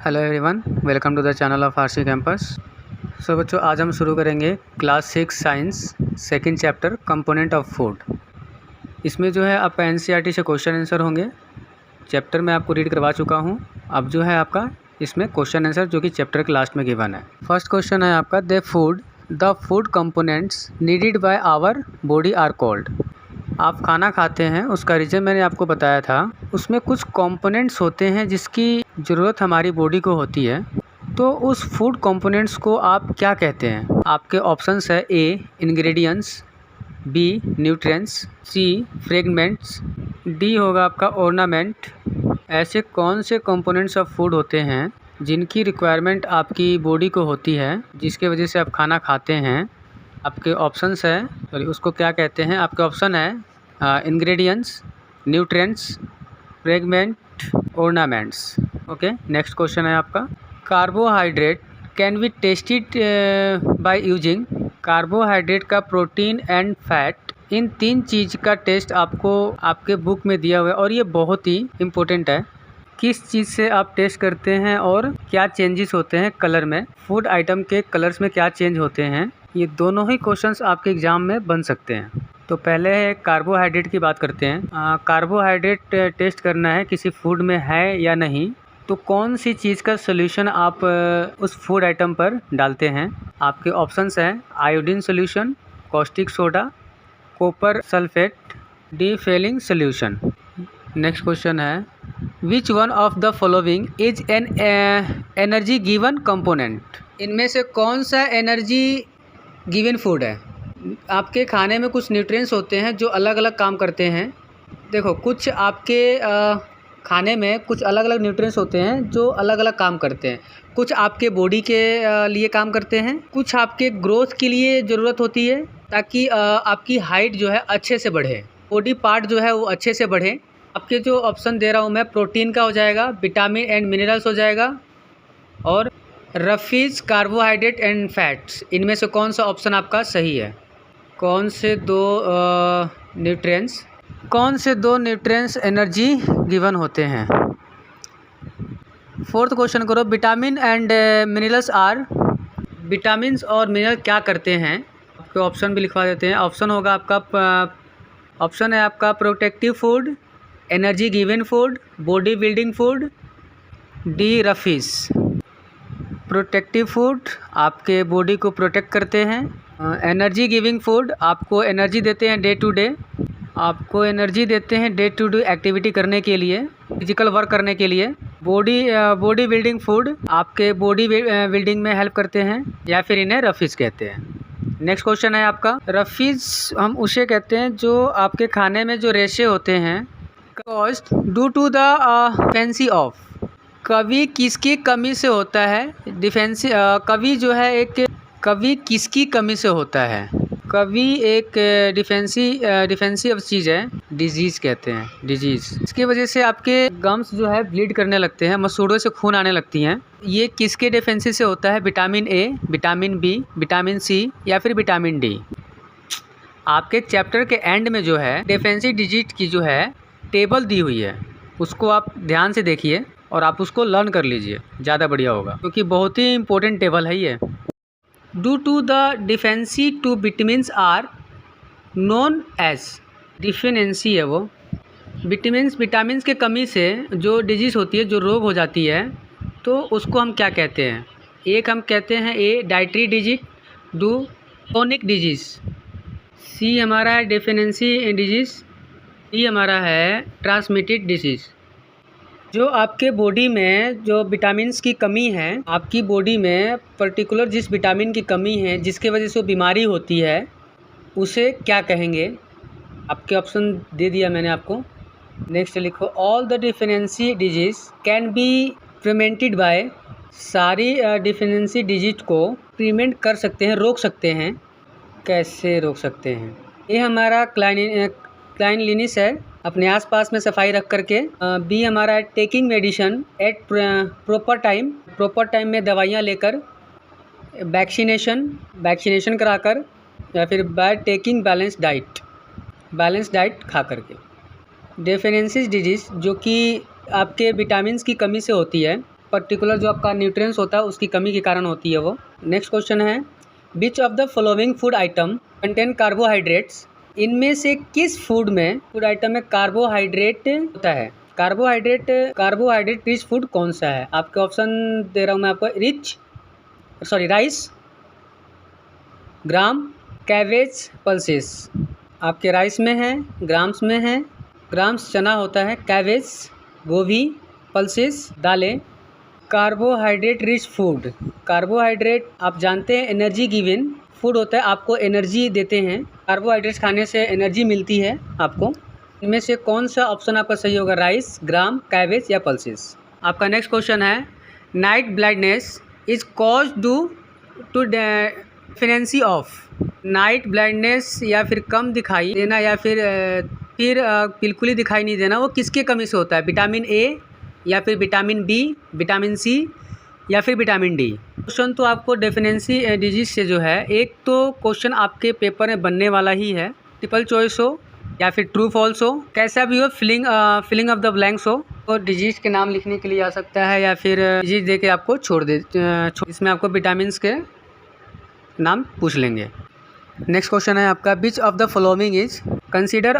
Hello everyone, welcome to the channel of RC campus. So बच्चों, आज हम शुरू करेंगे class 6 science second chapter component of food. इसमें जो है आपका एनसीईआरटी से क्वेश्चन आंसर होंगे। चैप्टर में आपको रीड करवा चुका हूँ। अब जो है आपका इसमें क्वेश्चन आंसर जो कि चैप्टर के लास्ट में गिवन है। फर्स्ट क्वेश्चन है आपका, the food components needed by our body are called. आप खाना खाते हैं, उसका रीज़न मैंने आपको बताया था। उसमें कुछ कंपोनेंट्स होते हैं जिसकी ज़रूरत हमारी बॉडी को होती है, तो उस फूड कंपोनेंट्स को आप क्या कहते हैं? आपके ऑप्शंस है ए इंग्रेडिएंट्स, बी न्यूट्रिएंट्स, सी फ्रेगमेंट्स, डी होगा आपका ऑर्नामेंट। ऐसे कौन से कंपोनेंट्स ऑफ फूड होते हैं जिनकी रिक्वायरमेंट आपकी बॉडी को होती है, जिसके वजह से आप खाना खाते हैं? आपके ऑप्शंस है, सॉरी उसको क्या कहते हैं? आपके ऑप्शन है ingredients, nutrients, fragment, ornaments. Okay, next question है आपका, carbohydrate can be tested by using. Carbohydrate का प्रोटीन एंड फैट, इन तीन चीज़ का टेस्ट आपको आपके बुक में दिया हुआ है और ये बहुत ही इम्पोर्टेंट है। किस चीज़ से आप टेस्ट करते हैं और क्या चेंजेस होते हैं कलर में? फूड आइटम के कलर्स में क्या चेंज होते हैं? ये दोनों ही क्वेश्चंस आपके एग्ज़ाम में बन सकते हैं। तो पहले कार्बोहाइड्रेट की बात करते हैं। कार्बोहाइड्रेट टेस्ट करना है किसी फूड में है या नहीं, तो कौन सी चीज़ का सोल्यूशन आप उस फूड आइटम पर डालते हैं? आपके ऑप्शंस हैं iodine solution, caustic soda, copper sulphate, D Fehling solution. Next question है, which one of the following is an energy given component. इनमें से कौन सा एनर्जी गिवन फूड है? आपके खाने में कुछ न्यूट्रिएंट्स होते हैं जो अलग अलग काम करते हैं। देखो, कुछ आपके खाने में कुछ अलग अलग न्यूट्रिएंट्स होते हैं जो अलग अलग काम करते हैं। कुछ आपके बॉडी के लिए काम करते हैं, कुछ आपके ग्रोथ के लिए ज़रूरत होती है ताकि आपकी हाइट जो है अच्छे से बढ़े, बॉडी पार्ट जो है वो अच्छे से बढ़े। आपके जो ऑप्शन दे रहा हूँ मैं, प्रोटीन का हो जाएगा, विटामिन एंड मिनरल्स हो जाएगा, और रफीज कार्बोहाइड्रेट एंड फैट्स। इनमें से कौन सा ऑप्शन आपका सही है? कौन से दो न्यूट्रिएंट्स एनर्जी गिवन होते हैं? फोर्थ क्वेश्चन करो, vitamin and minerals are. Vitamins और मिनरल क्या करते हैं? आपके ऑप्शन भी लिखवा देते हैं। ऑप्शन होगा आपका, ऑप्शन है आपका protective food, energy given food, body building food, D roughage. Protective food आपके बॉडी को प्रोटेक्ट करते हैं। एनर्जी गिविंग फूड आपको एनर्जी देते हैं डे टू डे, आपको एनर्जी देते हैं डे टू डे एक्टिविटी करने के लिए, फिजिकल वर्क करने के लिए। बॉडी बिल्डिंग फूड आपके बॉडी बिल्डिंग में हेल्प करते हैं, या फिर इन्हें रफीज कहते हैं। नेक्स्ट क्वेश्चन है आपका, रफीज हम उसे कहते हैं जो आपके खाने में जो रेशे होते हैं, caused due to the deficiency of. कवि किसकी कमी से होता है? कवि जो है एक, कवि किसकी कमी से होता है? कवि एक डिफेंसिव चीज़ है, डिजीज़ कहते हैं, डिजीज़। इसकी वजह से आपके गम्स जो है ब्लीड करने लगते हैं, मसूड़ों से खून आने लगती हैं। ये किसके डिफेंसिव से होता है? Vitamin A, vitamin B, vitamin C, या फिर विटामिन डी। आपके चैप्टर के एंड में जो है डिफेंसिव डिजीज की जो है टेबल दी हुई है, उसको आप ध्यान से देखिए और आप उसको लर्न कर लीजिए, ज़्यादा बढ़िया होगा, क्योंकि बहुत ही इंपॉर्टेंट टेबल है ये। Due to the deficiency to vitamins are known as. Deficiency है वो, विटामिन्स के कमी से जो डिजीज़ होती है, जो रोग हो जाती है, तो उसको हम क्या कहते हैं? एक हम कहते हैं ए डाइटरी डिजीज, दो क्रोनिक डिजीज़, सी हमारा है डिफिनेंसी डिजीज़, डी हमारा है ट्रांसमिटेड डिजीज़। जो आपके बॉडी में जो विटामिन्स की कमी है, आपकी बॉडी में पर्टिकुलर जिस विटामिन की कमी है जिसके वजह से वो बीमारी होती है, उसे क्या कहेंगे? आपके ऑप्शन दे दिया मैंने आपको। नेक्स्ट लिखो, all the deficiency disease can be prevented by. सारी डिफिनेंसी डिजीज को प्रिवेंट कर सकते हैं, रोक सकते हैं। कैसे रोक सकते हैं? ये हमारा क्लाइनलिनेस है, अपने आसपास में सफाई रख करके। बी हमारा है taking medicine eight proper time में दवाइयाँ लेकर, वैक्सीनेशन कराकर, या फिर बाय टेकिंग बैलेंस डाइट खा करके। डेफिनेंसी डिजीज़ जो कि आपके विटामिन्स की कमी से होती है, पर्टिकुलर जो आपका न्यूट्रिएंट्स होता है उसकी कमी के कारण होती है वो। नेक्स्ट क्वेश्चन है, विच of the following food atom contain carbohydrates, इनमें से किस फूड आइटम में कार्बोहाइड्रेट होता है। कार्बोहाइड्रेट रिच फूड कौन सा है। आपके ऑप्शन दे रहा हूँ मैं आपको, राइस, ग्राम, कैबेज, पल्सेस। आपके राइस में है, ग्राम्स में है, ग्राम्स चना होता है, कैबेज गोभी, पल्सेस दालें। कार्बोहाइड्रेट रिच फूड, कार्बोहाइड्रेट आप जानते हैं एनर्जी गिविंग फूड होता है, आपको एनर्जी देते हैं। कार्बोहाइड्रेट्स खाने से एनर्जी मिलती है आपको। इनमें से कौन सा ऑप्शन आपका सही होगा, राइस, ग्राम, कैबेज या पल्सेस। आपका नेक्स्ट क्वेश्चन है, night blindness is cause due to deficiency of. Night blindness या फिर कम दिखाई देना या फिर बिल्कुल ही दिखाई नहीं देना, वो किसके कमी से होता है। विटामिन ए या फिर विटामिन बी, विटामिन सी या फिर विटामिन डी। क्वेश्चन तो आपको डेफिनेंसी डिजीज से जो है, एक तो क्वेश्चन आपके पेपर में बनने वाला ही है, ट्रिपल चॉइस हो या फिर ट्रू फॉल्स हो, कैसा भी हो, फिलिंग ऑफ द ब्लैंक्स हो। तो डिजीज के नाम लिखने के लिए आ सकता है या फिर डिजीज दे के आपको छोड़ दे, इसमें आपको विटामिन के नाम पूछ लेंगे। नेक्स्ट क्वेश्चन है आपका, which of the following is consider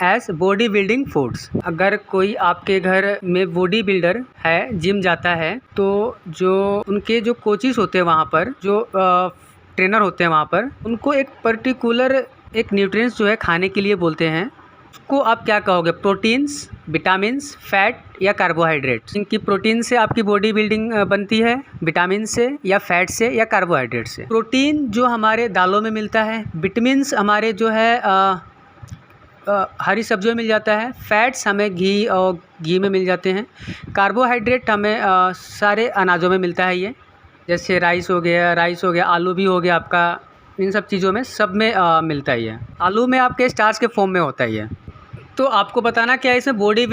as body building foods. अगर कोई आपके घर में बॉडी बिल्डर है, जिम जाता है, तो जो उनके जो कोचिज होते हैं वहाँ पर, जो ट्रेनर होते हैं वहाँ पर, उनको एक पर्टिकुलर एक न्यूट्रिएंट्स जो है खाने के लिए बोलते हैं, उसको आप क्या कहोगे। प्रोटीन्स, विटामिन्स, फैट या कार्बोहाइड्रेट्स। इनकी प्रोटीन से आपकी बॉडी बिल्डिंग बनती है, विटामिन से या फैट से या कार्बोहाइड्रेट से। प्रोटीन जो हमारे दालों में मिलता है, विटामिन्स हमारे जो है हरी सब्जियों में मिल जाता है, फैट्स हमें घी में मिल जाते हैं, कार्बोहाइड्रेट हमें सारे अनाजों में मिलता है। ये जैसे राइस हो गया, आलू भी हो गया आपका, इन सब चीज़ों में सब में मिलता ही है। आलू में आपके स्टार्च के फॉर्म में होता ही है। तो आपको बताना क्या है इसमें, बॉडी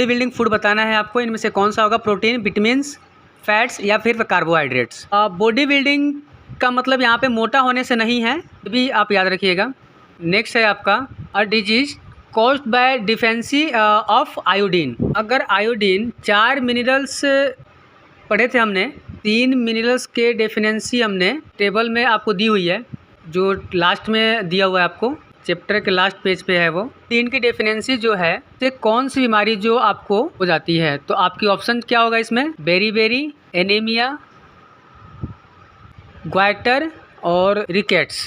बिल्डिंग फूड बताना है आपको। इनमें से कौन सा होगा, प्रोटीन, विटामिन्स, फैट्स या फिर कार्बोहाइड्रेट्स। बॉडी बिल्डिंग का मतलब यहाँ पे मोटा होने से नहीं है, भी आप याद रखिएगा। नेक्स्ट है आपका, a disease caused by deficiency of iodine. अगर आयोडीन 4 मिनरल्स पढ़े थे हमने, 3 मिनरल्स के डेफिनेंसी हमने टेबल में आपको दी हुई है, जो लास्ट में दिया हुआ है आपको, चैप्टर के लास्ट पेज पे है वो। 3 की डेफिनेंसी जो है, तो कौन सी बीमारी जो आपको हो जाती है। तो आपकी ऑप्शन क्या होगा इसमें, बेरी, एनीमिया, ग्वाइटर और रिकेट्स।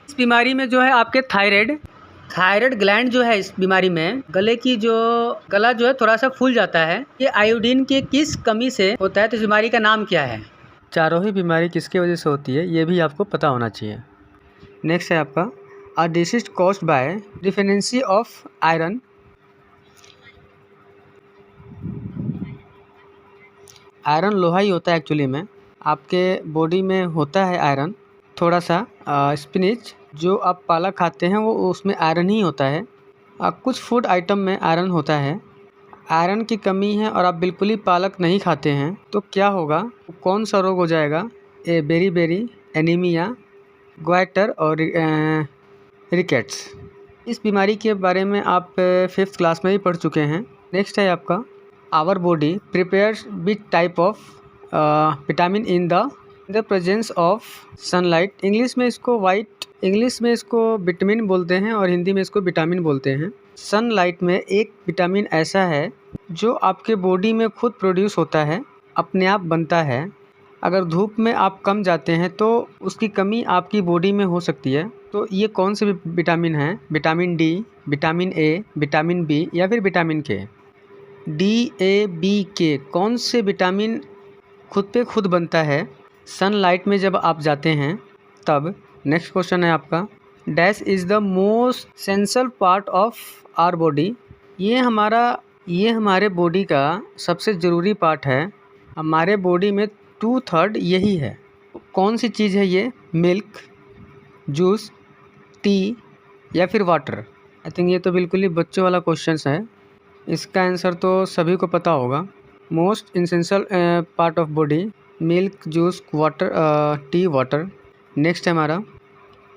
इस बीमारी में जो है आपके थायराइड ग्लैंड जो है, इस बीमारी में गला जो है थोड़ा सा फूल जाता है। ये आयोडीन के किस कमी से होता है, तो इस बीमारी का नाम क्या है। चारों ही बीमारी किसके वजह से होती है, ये भी आपको पता होना चाहिए। नेक्स्ट है आपका, a disease caused by deficiency of iron. Iron लोहा ही होता है एक्चुअली में, आपके बॉडी में होता है आयरन थोड़ा सा। स्पिनिच जो आप पालक खाते हैं वो उसमें आयरन ही होता है। कुछ फूड आइटम में आयरन होता है। आयरन की कमी है और आप बिल्कुल ही पालक नहीं खाते हैं, तो क्या होगा, कौन सा रोग हो जाएगा, बेरी, एनीमिया, ग्वाइटर और रिकेट्स। इस बीमारी के बारे में आप 5th क्लास में ही पढ़ चुके हैं। नेक्स्ट है आपका, our body prepares which type of vitamin in the presence of sunlight. English में इसको विटामिन बोलते हैं और हिंदी में इसको विटामिन बोलते हैं। सनलाइट में एक विटामिन ऐसा है जो आपके बॉडी में खुद प्रोड्यूस होता है, अपने आप बनता है। अगर धूप में आप कम जाते हैं तो उसकी कमी आपकी बॉडी में हो सकती है। तो ये कौन से विटामिन हैं, vitamin D, vitamin A, vitamin B या फिर विटामिन के। डी, ए, बी, के कौन से विटामिन खुद पे खुद बनता है सनलाइट में जब आप जाते हैं तब। नेक्स्ट क्वेश्चन है आपका, dash is the most essential part of our body. ये हमारे बॉडी का सबसे ज़रूरी पार्ट है। हमारे बॉडी में 2/3 यही है। कौन सी चीज़ है ये, मिल्क, जूस, टी या फिर वाटर। आई थिंक ये तो बिल्कुल ही बच्चों वाला क्वेश्चन है, इसका आंसर तो सभी को पता होगा। Most essential part of body, milk, juice, water, tea, water. Next है हमारा,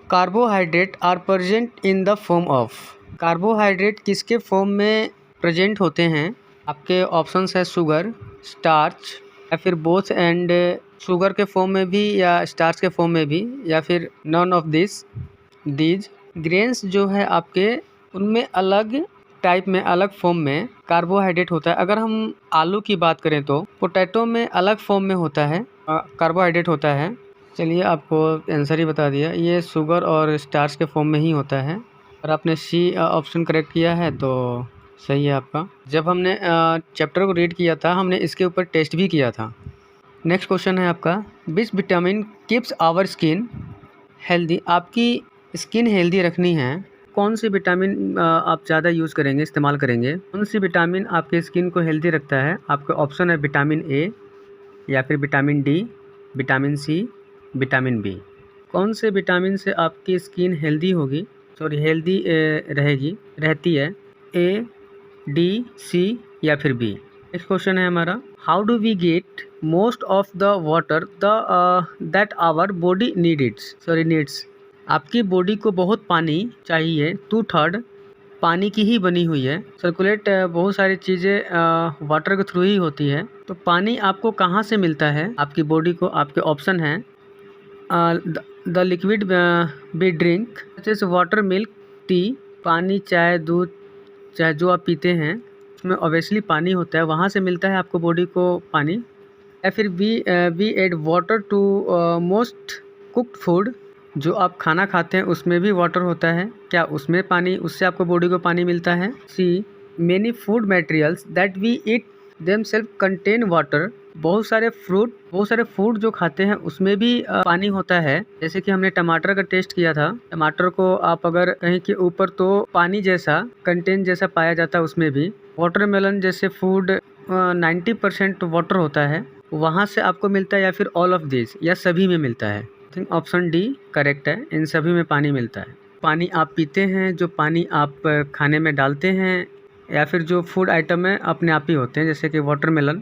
carbohydrate are present in the form of. Carbohydrate किसके फॉर्म में प्रेजेंट होते हैं। आपके ऑप्शंस है शुगर, स्टार्च, या फिर बोथ एंड शुगर के फॉर्म में भी या स्टार्च के फॉर्म में भी, या फिर नॉन ऑफ दीज ग्रेन्स जो है आपके उनमें अलग टाइप में अलग फॉर्म में कार्बोहाइड्रेट होता है। अगर हम आलू की बात करें तो पोटैटो में अलग फॉर्म में होता है कार्बोहाइड्रेट होता है। चलिए आपको आंसर ही बता दिया, ये शुगर और स्टार्च के फॉर्म में ही होता है। और आपने सी ऑप्शन करेक्ट किया है तो सही है आपका। जब हमने चैप्टर को रीड किया था हमने इसके ऊपर टेस्ट भी किया था। नेक्स्ट क्वेश्चन है आपका, which vitamin keeps our skin healthy. आपकी स्किन हेल्दी रखनी है, कौन सी विटामिन आप ज़्यादा यूज़ करेंगे, इस्तेमाल करेंगे, कौन सी विटामिन आपके स्किन को हेल्दी रखता है? आपके ऑप्शन है विटामिन ए, या फिर vitamin D, vitamin C, vitamin B. कौन से विटामिन से आपकी स्किन हेल्दी होगी, हेल्दी रहती है? ए, डी, सी या फिर बी। नेक्स्ट क्वेश्चन है हमारा, how do we get most of the water that our body needs. आपकी बॉडी को बहुत पानी चाहिए, 2/3 पानी की ही बनी हुई है। सर्कुलेट बहुत सारी चीज़ें वाटर के थ्रू ही होती है। तो पानी आपको कहाँ से मिलता है आपकी बॉडी को? आपके ऑप्शन हैं द लिक्विड वी ड्रिंक जैसे वाटर, मिल्क, टी। पानी, चाय, दूध, चाहे जो आप पीते हैं उसमें ऑब्वियसली पानी होता है, वहाँ से मिलता है आपको बॉडी को पानी। या फिर we add water to most cooked food, जो आप खाना खाते हैं उसमें भी वाटर होता है, क्या उसमें पानी, उससे आपको बॉडी को पानी मिलता है? See, many food materials that we eat themselves contain water. बहुत सारे फूड जो खाते हैं उसमें भी पानी होता है। जैसे कि हमने टमाटर का टेस्ट किया था, टमाटर को आप अगर कहीं के ऊपर तो पानी जैसा कंटेंट जैसा पाया जाता है, उसमें भी वाटरमेलन जैसे फूड 90% वाटर होता है, वहाँ से आपको मिलता है। या फिर ऑल ऑफ दिस, या सभी में मिलता है। I think option D correct है, इन सभी में पानी मिलता है। पानी आप पीते हैं, जो पानी आप खाने में डालते हैं, या फिर जो फूड आइटम है अपने आप ही होते हैं, जैसे कि वाटरमेलन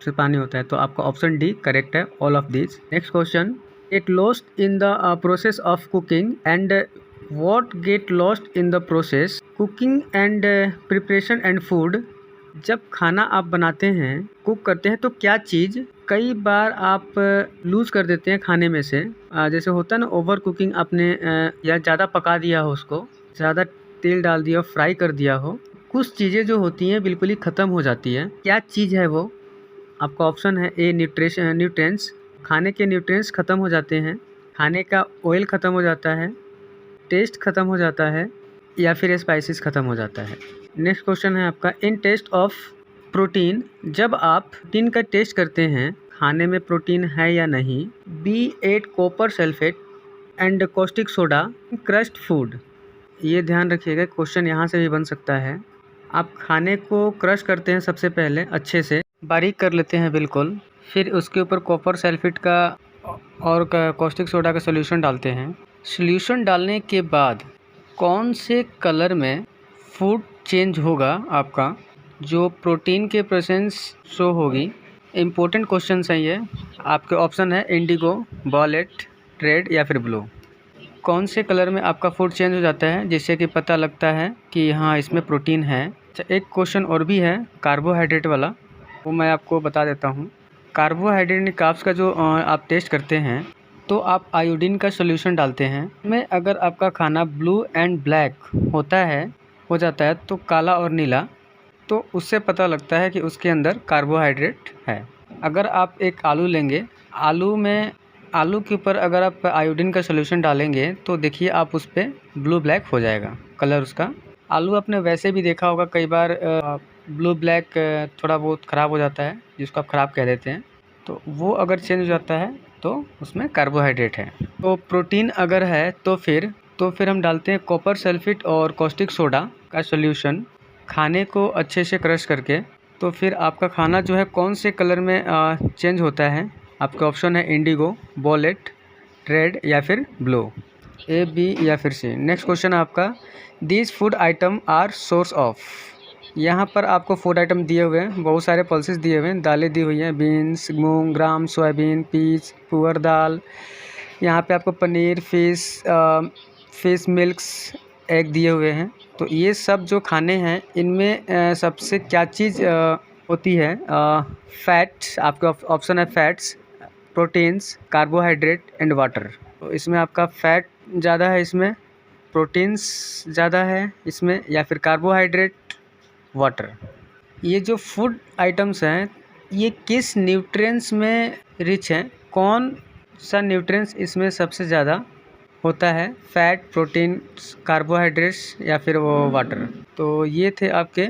से पानी होता है। तो आपका ऑप्शन डी करेक्ट है, all of this. Next question, get lost in the process of cooking and what get lost in the process cooking and preparation and food. जब खाना आप बनाते हैं, कुक करते हैं, तो क्या चीज़ कई बार आप लूज़ कर देते हैं खाने में से? जैसे होता है ना ओवर कुकिंग, आपने या ज़्यादा पका दिया हो, उसको ज़्यादा तेल डाल दिया हो, फ्राई कर दिया हो, कुछ चीज़ें जो होती हैं बिल्कुल ही ख़त्म हो जाती है। क्या चीज़ है वो? आपका ऑप्शन है ए, न्यूट्रिएंट्स, खाने के न्यूट्रिएंट्स ख़त्म हो जाते हैं, खाने का ऑयल ख़त्म हो जाता है, टेस्ट ख़त्म हो जाता है, या फिर स्पाइसेस ख़त्म हो जाता है। नेक्स्ट क्वेश्चन है आपका, इन टेस्ट ऑफ प्रोटीन, जब आप प्रोटीन का टेस्ट करते हैं खाने में प्रोटीन है या नहीं, B8 copper sulphate and caustic soda crushed food. ये ध्यान रखिएगा, क्वेश्चन यहाँ से भी बन सकता है। आप खाने को क्रश करते हैं, सबसे पहले अच्छे से बारीक कर लेते हैं बिल्कुल, फिर उसके ऊपर कॉपर सल्फेट का और कॉस्टिक सोडा का सोल्यूशन डालते हैं। सोल्यूशन डालने के बाद कौन से कलर में फूड चेंज होगा आपका, जो प्रोटीन के प्रेजेंस शो होगी? इम्पोर्टेंट क्वेश्चन है ये। आपके ऑप्शन है इंडिगो, वॉलेट, रेड या फिर ब्लू। कौन से कलर में आपका फूड चेंज हो जाता है जिससे कि पता लगता है कि हाँ इसमें प्रोटीन है? अच्छा, एक क्वेश्चन और भी है कार्बोहाइड्रेट वाला, वो मैं आपको बता देता हूँ। कार्बोहाइड्रेट कार्ब्स का जो आप टेस्ट करते हैं, तो आप आयोडीन का सोल्यूशन डालते हैं में। अगर आपका खाना ब्लू एंड ब्लैक हो जाता है तो काला और नीला, तो उससे पता लगता है कि उसके अंदर कार्बोहाइड्रेट है। अगर आप एक आलू लेंगे, आलू के ऊपर अगर आप आयोडीन का सोल्यूशन डालेंगे तो देखिए आप उस पर ब्लू ब्लैक हो जाएगा कलर उसका। आलू आपने वैसे भी देखा होगा कई बार ब्लू ब्लैक थोड़ा बहुत ख़राब हो जाता है, जिसको आप ख़राब कह देते हैं, तो वो अगर चेंज हो जाता है तो उसमें कार्बोहाइड्रेट है। तो प्रोटीन अगर है तो फिर हम डालते हैं कॉपर सल्फेट और कॉस्टिक सोडा का सोल्यूशन खाने को अच्छे से क्रश करके। तो फिर आपका खाना जो है कौन से कलर में चेंज होता है? आपके ऑप्शन है इंडिगो, वॉलेट, रेड या फिर ब्लू, ए, बी या फिर सी। नेक्स्ट क्वेश्चन आपका, these food item are source of. यहाँ पर आपको फूड आइटम दिए हुए हैं, बहुत सारे पल्सेस दिए हुए हैं, दालें दी हुई हैं, बीन्स, मूंग, ग्राम, सोयाबीन, पीच, पुअर दाल। यहाँ पे आपको पनीर, फिश मिल्क्स, एग दिए हुए हैं। तो ये सब जो खाने हैं इनमें सबसे क्या चीज़ होती है फैट्स, आपके ऑप्शन है fats, proteins, carbohydrate and water. तो इसमें आपका फैट ज़्यादा है, इसमें प्रोटीन्स ज़्यादा है इसमें, या फिर कार्बोहाइड्रेट, वाटर। ये जो फूड आइटम्स हैं ये किस न्यूट्रिएंट्स में रिच हैं, कौन सा न्यूट्रिएंट्स इसमें सबसे ज़्यादा होता है, फैट, प्रोटीन, कार्बोहाइड्रेट्स या फिर वो वाटर। तो ये थे आपके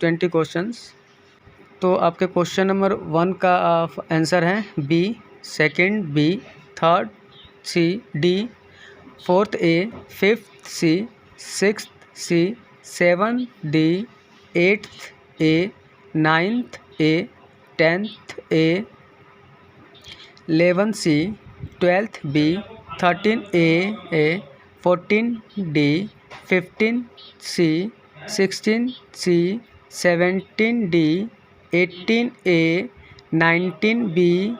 20 क्वेश्चंस। तो आपके क्वेश्चन नंबर 1 का आंसर है B, second B, third C, D, fourth A, fifth C, sixth C, seventh D, eighth A, ninth A, tenth A, 11 C, 12 B, 13 A, 14 D, 15 C, 16 C, 17 D, 18 A, 19 B,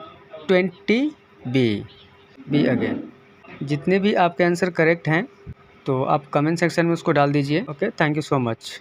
20 B again. जितने भी आपके answer correct हैं तो आप comment section में उसको डाल दीजिए। Okay, thank you so much.